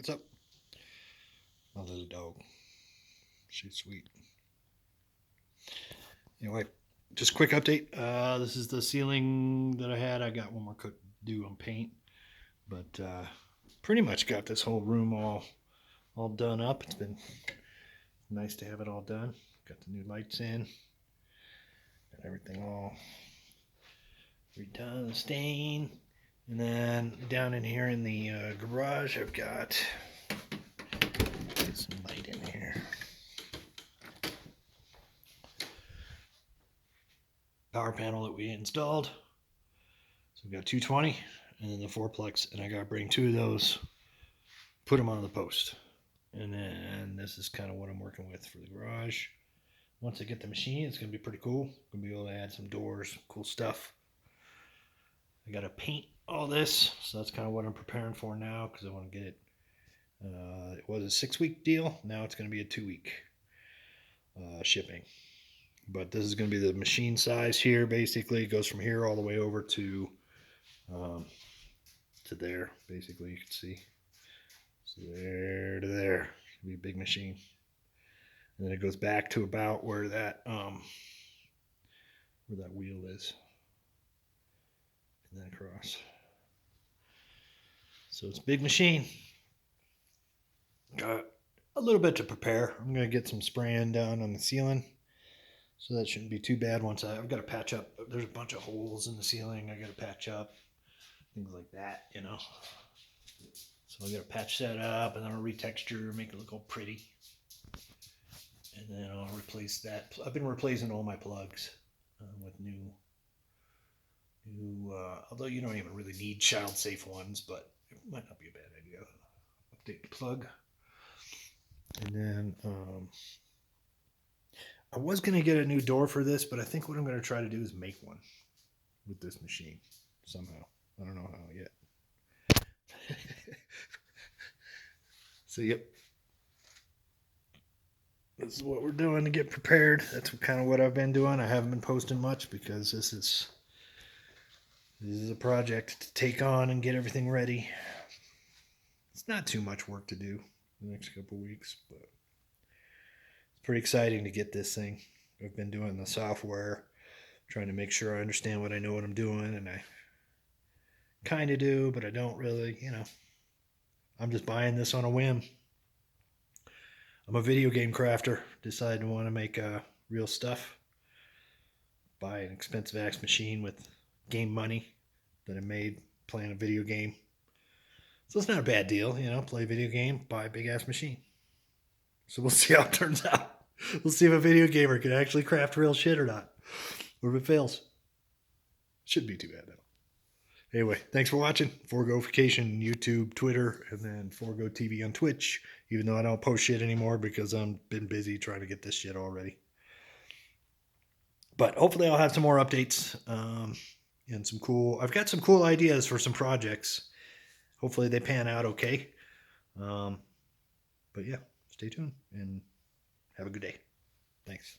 What's up? My little dog. She's sweet. Anyway, just a quick update. This is the ceiling that I had. I got one more coat to do on paint, but pretty much got this whole room all done up. It's been nice to have it all done. Got the new lights in. Got everything all redone, stained. And then down in here in the garage, I've got some light in here. Power panel that we installed. So we've got 220 and then the 4-plex, and I got to bring 2 of those, put them on the post. And then this is kind of what I'm working with for the garage. Once I get the machine, it's going to be pretty cool. I'm going to be able to add some doors, cool stuff. I got to paint all this, so that's kind of what I'm preparing for now, because I want to get it. It was a 6-week deal. Now it's going to be a 2-week shipping. But this is going to be the machine size here. Basically, it goes from here all the way over to there. Basically, you can see. So there to there. It'll be a big machine. And then it goes back to about where that wheel is. And then across. So it's a big machine. Got a little bit to prepare. I'm going to get some spraying done on the ceiling. So that shouldn't be too bad. Once I've got to patch up. There's a bunch of holes in the ceiling I got to patch up. Things like that, you know. So I got to patch that up, and then I'll retexture, make it look all pretty. And then I'll replace that. I've been replacing all my plugs with new, although you don't even really need child-safe ones, but it might not be a bad idea. Update the plug. And then I was going to get a new door for this, but I think what I'm going to try to do is make one with this machine somehow. I don't know how yet. So, yep. This is what we're doing to get prepared. That's kind of what I've been doing. I haven't been posting much because this is a project to take on and get everything ready. It's not too much work to do the next couple of weeks, but it's pretty exciting to get this thing. I've been doing the software, trying to make sure I understand what I know what I'm doing, and I kind of do, but I don't really, you know. I'm just buying this on a whim. I'm a video game crafter. Decided to want to make real stuff. Buy an expensive axe machine with game money that I made playing a video game. So it's not a bad deal, you know. Play a video game, buy a big ass machine. So we'll see how it turns out. We'll see if a video gamer can actually craft real shit or not. Or if it fails. Shouldn't be too bad though. Anyway, thanks for watching. Forgofication, YouTube, Twitter, and then Forgo TV on Twitch. Even though I don't post shit anymore because I've been busy trying to get this shit all ready. But hopefully I'll have some more updates. And some cool... I've got some cool ideas for some projects. Hopefully they pan out okay. But yeah, stay tuned and have a good day. Thanks.